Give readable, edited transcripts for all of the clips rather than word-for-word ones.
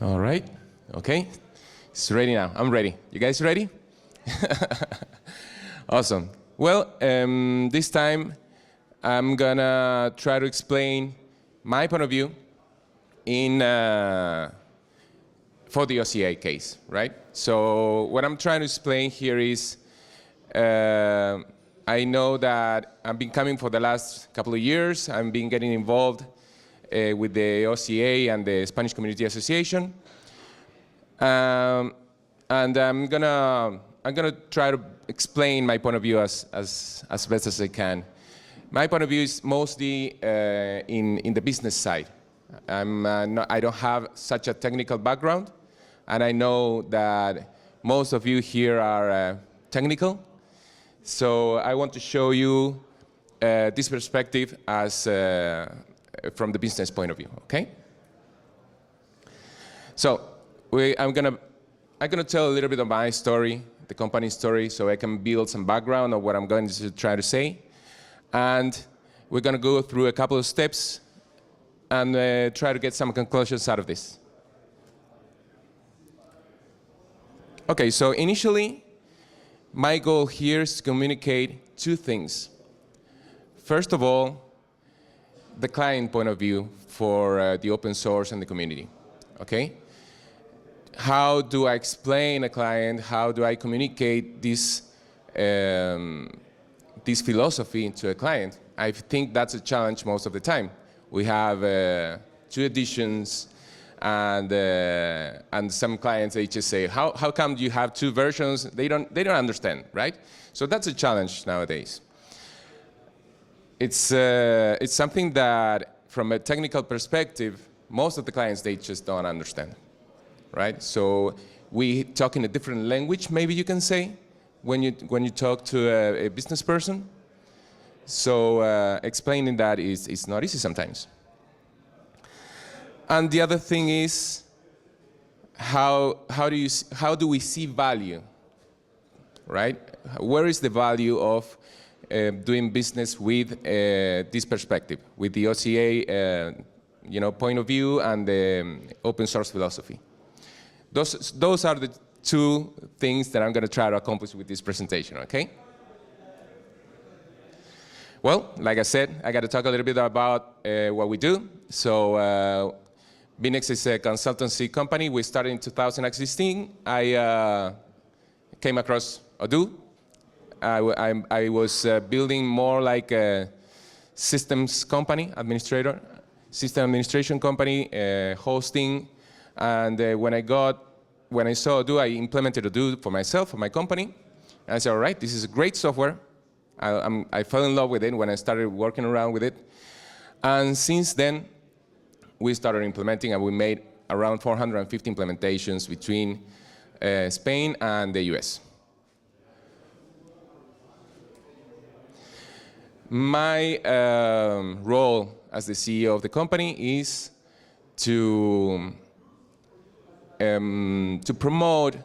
All right. Okay. It's ready now. I'm ready. You guys ready? Awesome. Well, this time I'm gonna try to explain my point of view in for the OCA case, right? So what I'm trying to explain here is I know that I've been coming for the last couple of years. I've been getting involved with the OCA and the Spanish Community Association. And I'm gonna try to explain my point of view as best as I can. My point of view is mostly in the business side. I don't have such a technical background, and I know that most of you here are technical. So I want to show you this perspective as from the business point of view. Okay? So I'm gonna tell a little bit of my story, the company story, so I can build some background of what I'm going to try to say. And we're going to go through a couple of steps and try to get some conclusions out of this. Okay, so initially, my goal here is to communicate two things. First of all, the client point of view for the open source and the community. Okay? How do I explain a client? How do I communicate this this philosophy to a client? I think that's a challenge most of the time. We have 2 editions, and some clients, they just say, how come you have 2 versions? They don't understand, right? So that's a challenge nowadays. It's something that, from a technical perspective, most of the clients, they just don't understand, right? So we talk in a different language, maybe you can say, when you talk to a business person. So explaining that is not easy sometimes. And the other thing is, how do we see value, right? Where is the value of doing business with this perspective, with the OCA point of view and the open source philosophy? Those are the 2 things that I'm going to try to accomplish with this presentation, okay? Well, like I said, I got to talk a little bit about what we do. So Binex is a consultancy company. We started in 2016. I came across Odoo. I was building more like a systems company, system administration company, hosting. And when I saw Odoo, I implemented Odoo for myself, for my company. And I said, all right, this is great software. I fell in love with it when I started working around with it. And since then, we started implementing, and we made around 450 implementations between Spain and the US. My role as the CEO of the company is to promote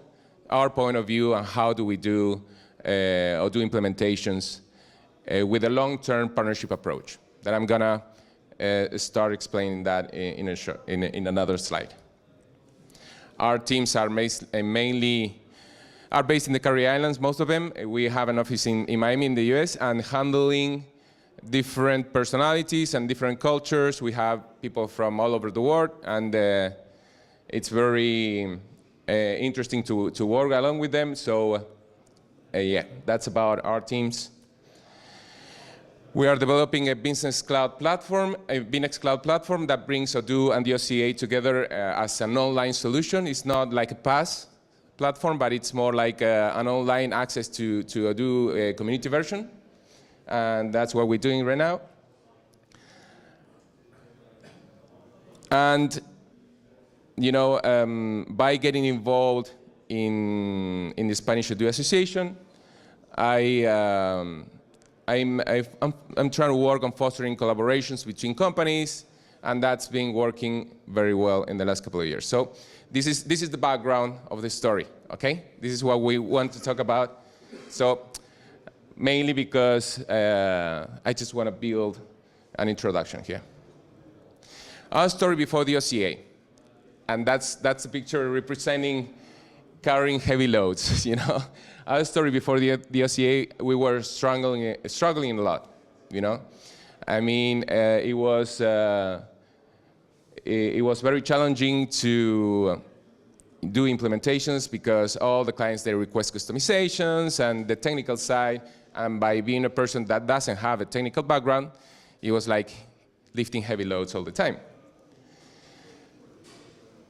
our point of view on how do we do Odoo implementations with a long-term partnership approach. That I'm gonna start explaining that in another slide. Our teams are mainly based in the Canary Islands, most of them. We have an office in Miami in the US, and handling different personalities and different cultures. We have people from all over the world, and it's very interesting to work along with them. So yeah, that's about our teams. We are developing a business cloud platform, a Binex cloud platform that brings Odoo and the OCA together as an online solution. It's not like a PaaS platform, but it's more like an online access to Odoo community version. And that's what we're doing right now. And by getting involved in the Spanish Odoo Association, I'm trying to work on fostering collaborations between companies, and that's been working very well in the last couple of years. So this is the background of the story, okay? This is what we want to talk about. So mainly because I just want to build an introduction here. Our story before the OCA. And that's a picture representing carrying heavy loads, you know. Our story before the OCA, we were struggling a lot, you know. I mean, it was very challenging to do implementations because all the clients, they request customizations and the technical side. And by being a person that doesn't have a technical background, it was like lifting heavy loads all the time.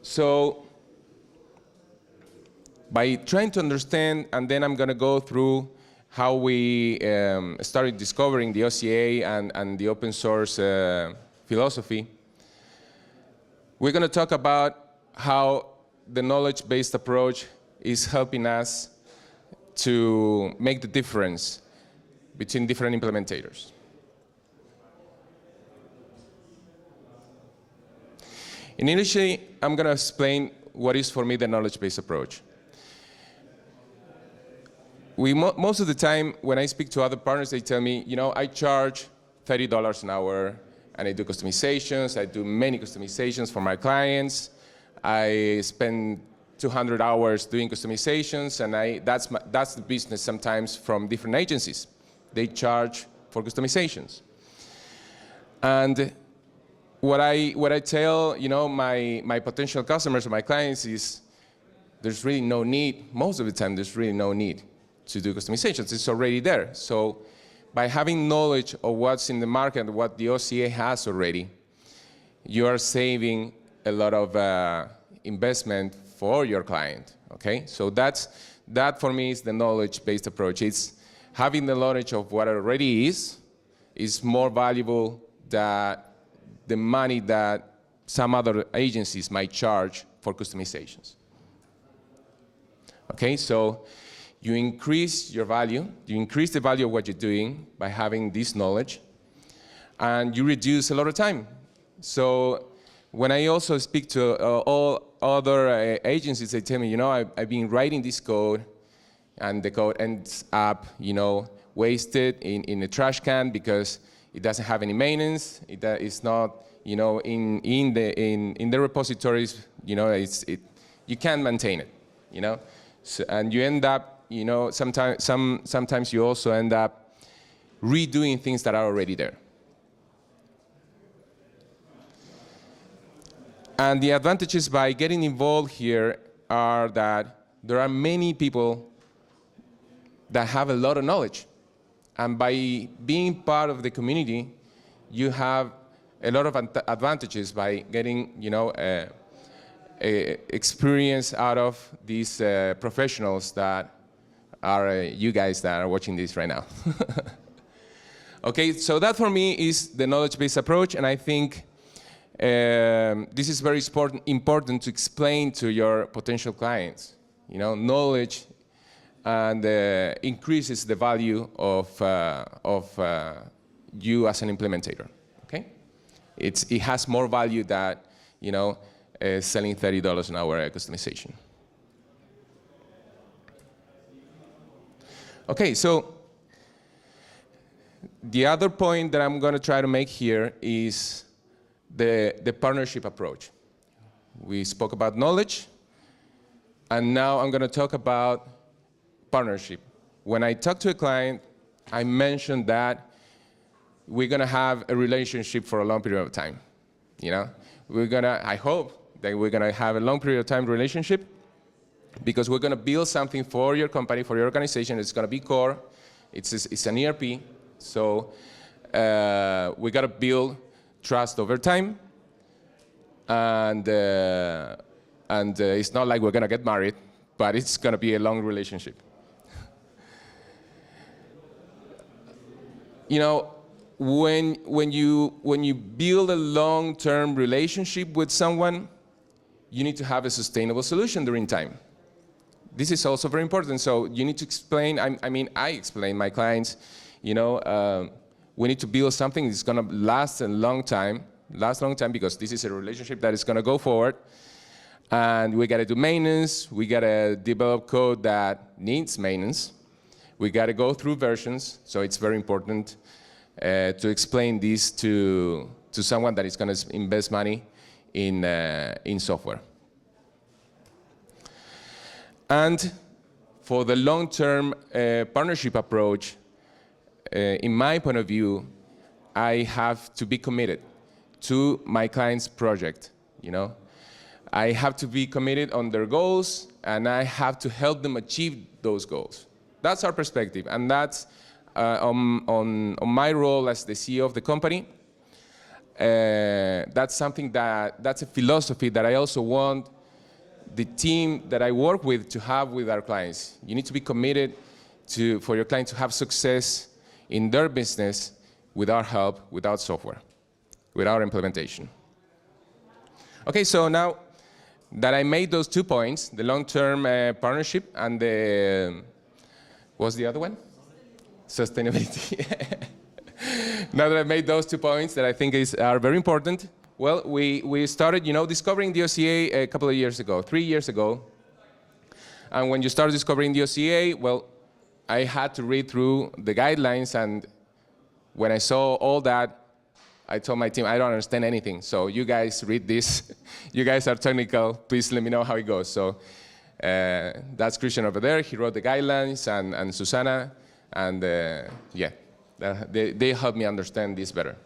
So by trying to understand, and then I'm going to go through how we started discovering the OCA and the open source philosophy, we're going to talk about how the knowledge-based approach is helping us to make the difference between different implementators. Initially, I'm going to explain what is for me the knowledge-based approach. Most of the time, when I speak to other partners, they tell me, you know, I charge $30 an hour, and I do customizations. I do many customizations for my clients. I spend 200 hours doing customizations, and that's the business sometimes from different agencies. They charge for customizations. And what I tell, you know, my potential customers or my clients is there's really no need, most of the time there's really no need to do customizations. It's already there. So by having knowledge of what's in the market, what the OCA has already, you are saving a lot of investment for your client, okay? So that for me is the knowledge-based approach. It's having the knowledge of what already is more valuable than the money that some other agencies might charge for customizations. Okay, so you increase your value, you increase the value of what you're doing by having this knowledge, and you reduce a lot of time. So when I also speak to all other agencies, they tell me, you know, I've been writing this code, and the code ends up, you know, wasted in a trash can because it doesn't have any maintenance. It's not, you know, in the repositories, you know, you can't maintain it, you know. So, and you end up, you know, sometimes you also end up redoing things that are already there. And the advantages by getting involved here are that there are many people that have a lot of knowledge. And by being part of the community, you have a lot of advantages by getting, you know, experience out of these professionals that are you guys that are watching this right now. Okay, so that for me is the knowledge-based approach, and I think this is very important to explain to your potential clients. You know, knowledge and increases the value of you as an implementator. Okay, it has more value than, you know, selling $30 an hour customization. Okay, so the other point that I'm going to try to make here is the partnership approach. We spoke about knowledge, and now I'm going to talk about partnership. When I talk to a client, I mentioned that we're going to have a relationship for a long period of time. You know, I hope that we're going to have a long period of time relationship, because we're going to build something for your company, for your organization. It's going to be core. It's an ERP. So we got to build trust over time. And it's not like we're going to get married, but it's going to be a long relationship. You know, when you build a long-term relationship with someone, you need to have a sustainable solution during time. This is also very important. So you need to explain, I explain my clients, you know, we need to build something that's going to last a long time, because this is a relationship that is going to go forward. And we got to do maintenance. We got to develop code that needs maintenance. We got to go through versions. So it's very important to explain this to someone that is going to invest money in software. And for the long-term partnership approach, in my point of view, I have to be committed to my client's project, you know. I have to be committed on their goals, and I have to help them achieve those goals. That's our perspective, and that's on my role as the CEO of the company. That's a philosophy that I also want the team that I work with to have with our clients. You need to be committed for your client to have success in their business with our help, without software, without implementation. Okay, so now that I made those 2 points, the long-term partnership and the, what's the other one? Sustainability. Now that I've made those 2 points that I think are very important, well, we started, discovering the OCA a couple of years ago, 3 years ago. And when you start discovering the OCA, well, I had to read through the guidelines, and when I saw all that, I told my team, I don't understand anything, so you guys read this. You guys are technical, please let me know how it goes. So that's Christian over there, he wrote the guidelines, and Susana, and yeah, they helped me understand this better.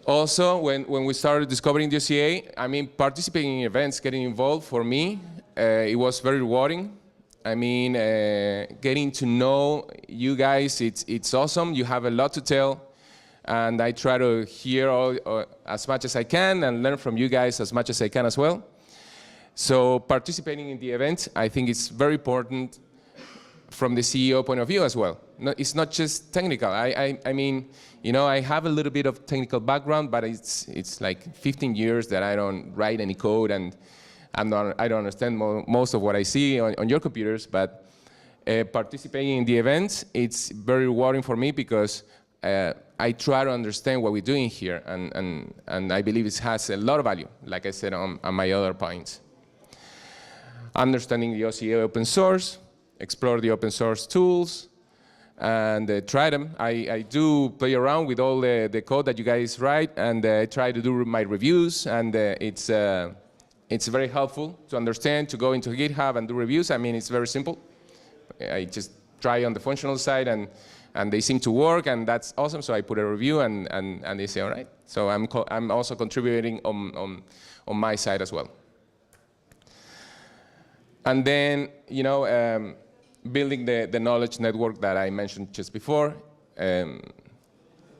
Also, when we started discovering the OCA, I mean, participating in events, getting involved, for me, it was very rewarding. I mean, getting to know you guys, it's awesome. You have a lot to tell, and I try to hear as much as I can and learn from you guys as much as I can as well. So participating in the event, I think it's very important from the CEO point of view as well. No, it's not just technical. I mean, I have a little bit of technical background, but it's like 15 years that I don't write any code, and I don't understand most of what I see on your computers, but participating in the events, it's very rewarding for me because I try to understand what we're doing here, and I believe it has a lot of value, like I said on my other points. Understanding the OCA open source, explore the open source tools, and try them. I do play around with all the code that you guys write, and I try to do my reviews, and it's very helpful to understand, to go into GitHub and do reviews. I mean, it's very simple. I just try on the functional side, and they seem to work, and that's awesome. So I put a review, and they say, all right. So I'm also contributing on my side as well. And then, building the knowledge network that I mentioned just before.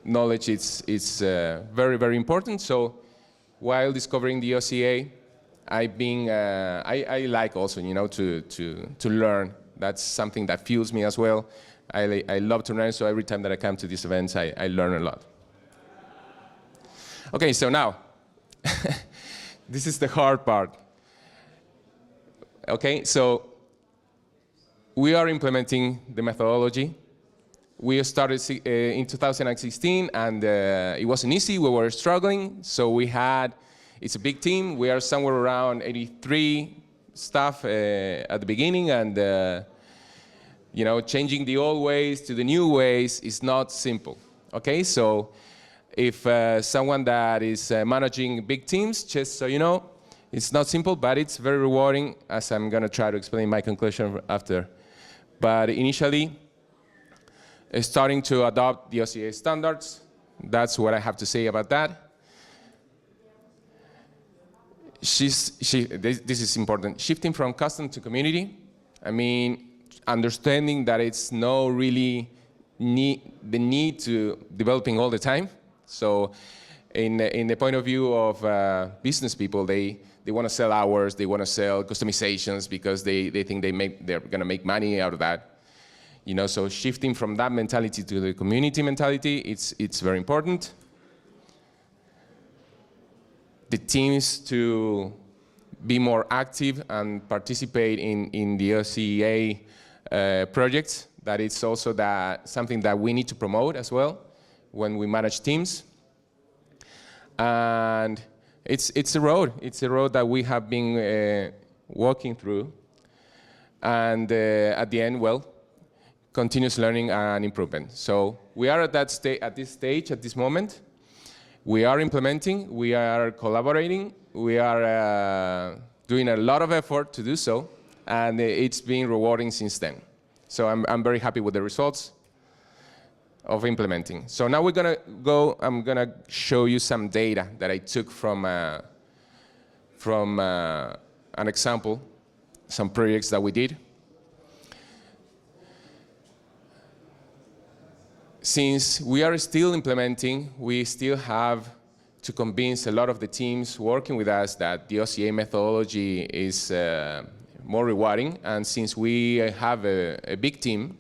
Knowledge is very, very important. So while discovering the OCA, I like also, to learn. That's something that fuels me as well. I love to learn, so every time that I come to these events, I learn a lot. Okay, so now, this is the hard part. Okay, so we are implementing the methodology. We started in 2016, and it wasn't easy. We were struggling, so it's a big team. We are somewhere around 83 staff at the beginning, and changing the old ways to the new ways is not simple. Okay, so if someone that is managing big teams, just so you know, it's not simple, but it's very rewarding, as I'm going to try to explain my conclusion after. But initially, starting to adopt the OCA standards, that's what I have to say about that. This is important. Shifting from custom to community. I mean, understanding that it's no really the need to developing all the time. So in the point of view of business people, they want to sell hours, they want to sell customizations because they think they're going to make money out of that. So shifting from that mentality to the community mentality, it's very important. The teams to be more active and participate in the OCA projects. That is also something that we need to promote as well when we manage teams. And it's a road. It's a road that we have been walking through. And at the end, well, continuous learning and improvement. So we are at this stage, at this moment. We are implementing, we are collaborating, we are doing a lot of effort to do so, and it's been rewarding since then. So I'm very happy with the results of implementing. So now we're gonna go, I'm gonna show you some data that I took from an example, some projects that we did. Since we are still implementing, we still have to convince a lot of the teams working with us that the OCA methodology is more rewarding. And since we have a big team,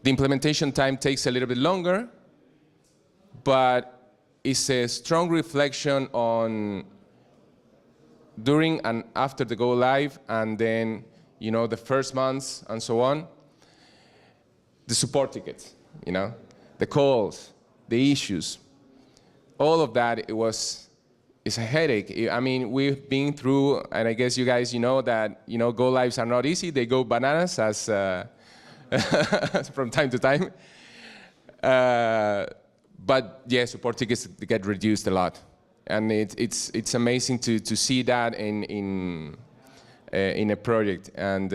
the implementation time takes a little bit longer, but it's a strong reflection on during and after the go live, and then the first months and so on. The support tickets, the calls, the issues, all of that, it's a headache. I mean, we've been through, and I guess you guys that go lives are not easy. They go bananas as from time to time. But yeah, support tickets get reduced a lot, and it's amazing to see that in a project, and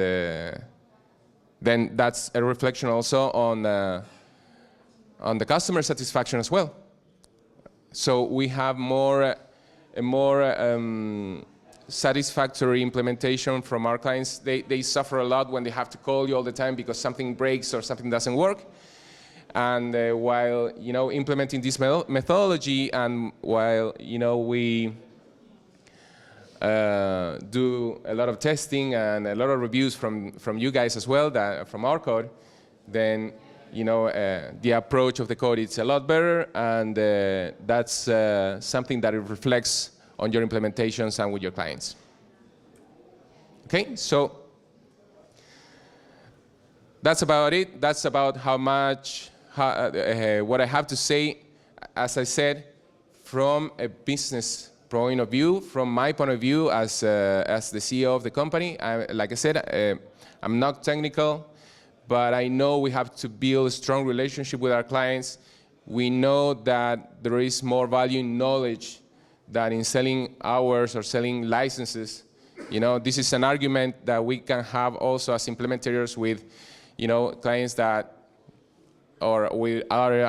then that's a reflection also on the customer satisfaction as well. So we have a more satisfactory implementation from our clients. They suffer a lot when they have to call you all the time because something breaks or something doesn't work. And while implementing this methodology, and while we do a lot of testing and a lot of reviews from you guys as well, from our code, then the approach of the code is a lot better, and that's something that it reflects on your implementations and with your clients. Okay, so that's about it. That's about what I have to say. As I said, from a business point of view, from my point of view as the CEO of the company, like I said, I'm not technical, but I know we have to build a strong relationship with our clients. We know that there is more value in knowledge than in selling hours or selling licenses. This is an argument that we can have also as implementators with clients that, or with other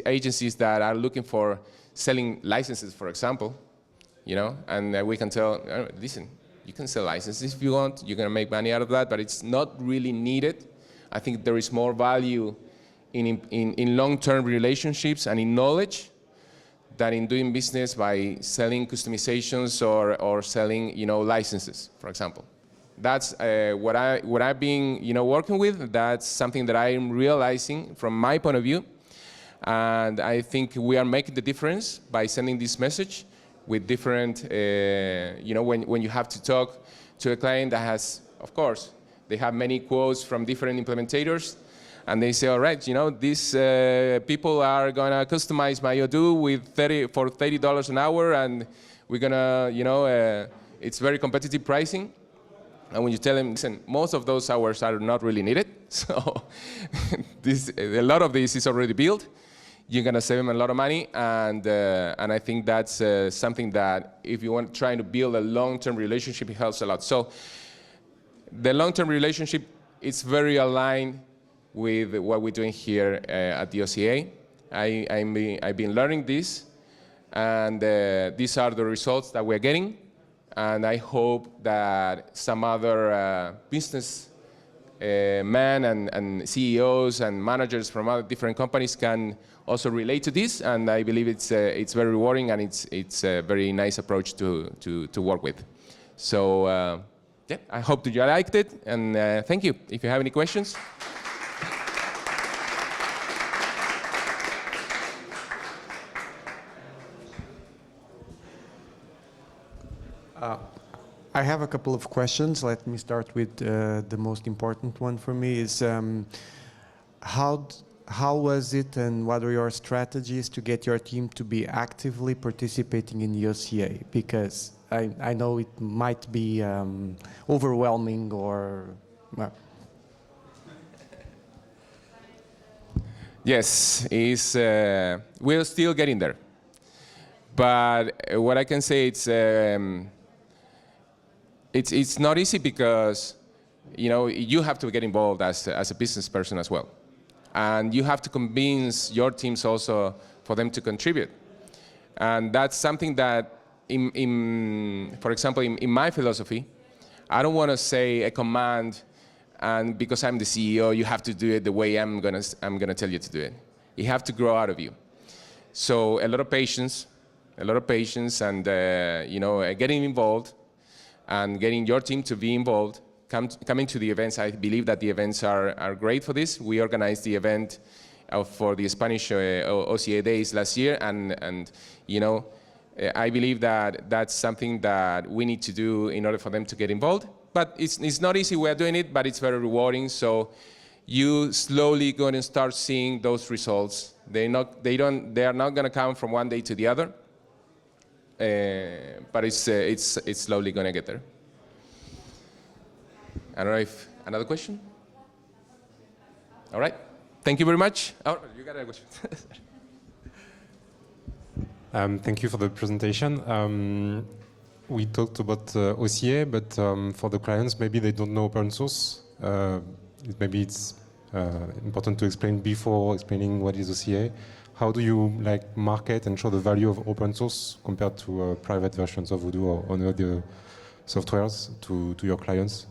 agencies that are looking for selling licenses, for example. And we can tell, listen, you can sell licenses if you want, you're going to make money out of that, but it's not really needed. I think there is more value in long-term relationships and in knowledge than in doing business by selling customizations or selling licenses, for example. That's what I've been working with. That's something that I am realizing from my point of view, and I think we are making the difference by sending this message with different, when you have to talk to a client that has, of course, they have many quotes from different implementators, and they say, all right, these people are gonna customize my Odoo for $30 an hour, and we're gonna, it's very competitive pricing. And when you tell them, listen, most of those hours are not really needed, so a lot of this is already built. You're gonna save them a lot of money, and I think that's something that if you want trying to build a long-term relationship, it helps a lot. So the long-term relationship is very aligned with what we're doing here at the OCA. I've been learning this, and these are the results that we're getting. And I hope that some other business men and CEOs and managers from other different companies can also relate to this. And I believe it's very rewarding, and it's a very nice approach to work with. So yeah, I hope that you liked it, and thank you. If you have any questions. I have a couple of questions. Let me start with the most important one for me is how was it and what are your strategies to get your team to be actively participating in the OCA? Because I know it might be overwhelming or... Well. Yes, we're still getting there. But what I can say is it's not easy because, you know, you have to get involved as a business person as well. And you have to convince your teams also for them to contribute. And that's something that, for example, in my philosophy, I don't want to say a command, and because I'm the CEO, you have to do it the way I'm gonna tell you to do it. You have to grow out of you. So a lot of patience, and you know, getting involved, and getting your team to be involved. Coming to the events, I believe that the events are great for this. We organized the event for the Spanish OCA days last year, and you know, I believe that that's something that we need to do in order for them to get involved. But it's not easy. We're doing it, but it's very rewarding. So you slowly going to start seeing those results. They are not going to come from one day to the other. But it's slowly going to get there. I don't know if another question. All right. Thank you very much. Oh, you got a question. Thank you for the presentation. We talked about OCA, but for the clients, maybe they don't know open source. Maybe it's important to explain before explaining what is OCA. How do you market and show the value of open source compared to private versions of Odoo or other softwares to your clients?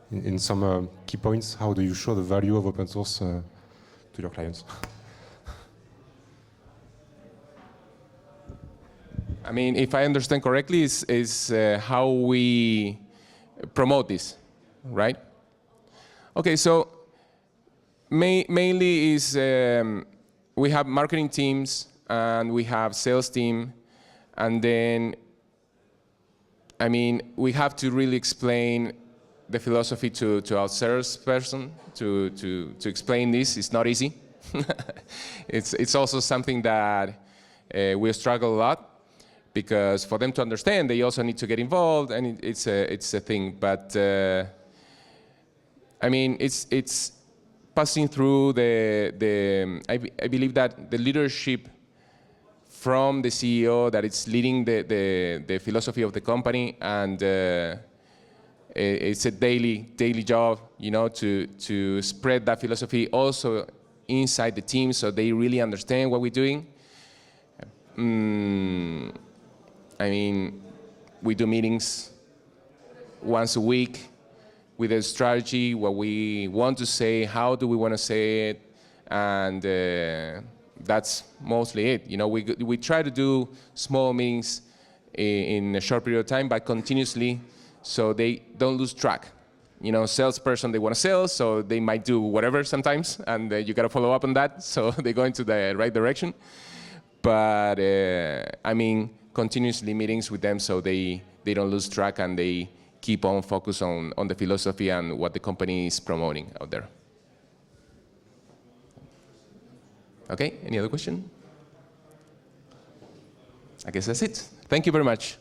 In some key points, how do you show the value of open source to your clients? I mean, if I understand correctly, is how we promote this, right? Okay, so mainly is we have marketing teams and we have sales team, and then, I mean, we have to really explain the philosophy to our salesperson to explain this. It's not easy. It's also something that we struggle a lot, because for them to understand, they also need to get involved, and it's a thing. But I mean, it's passing through I believe that the leadership from the CEO, that it's leading the philosophy of the company, and it's a daily job, you know, to spread that philosophy also inside the team, so they really understand what we're doing. I mean, we do meetings once a week with a strategy, what we want to say, how do we want to say it, and that's mostly it. You know, we try to do small meetings in a short period of time, but continuously, so they don't lose track. You know, salesperson, they want to sell, so they might do whatever sometimes, and you got to follow up on that, so they go into the right direction. But I mean, continuously meetings with them, so they don't lose track, and they keep on focus on the philosophy and what the company is promoting out there. Okay, any other question? I guess that's it. Thank you very much.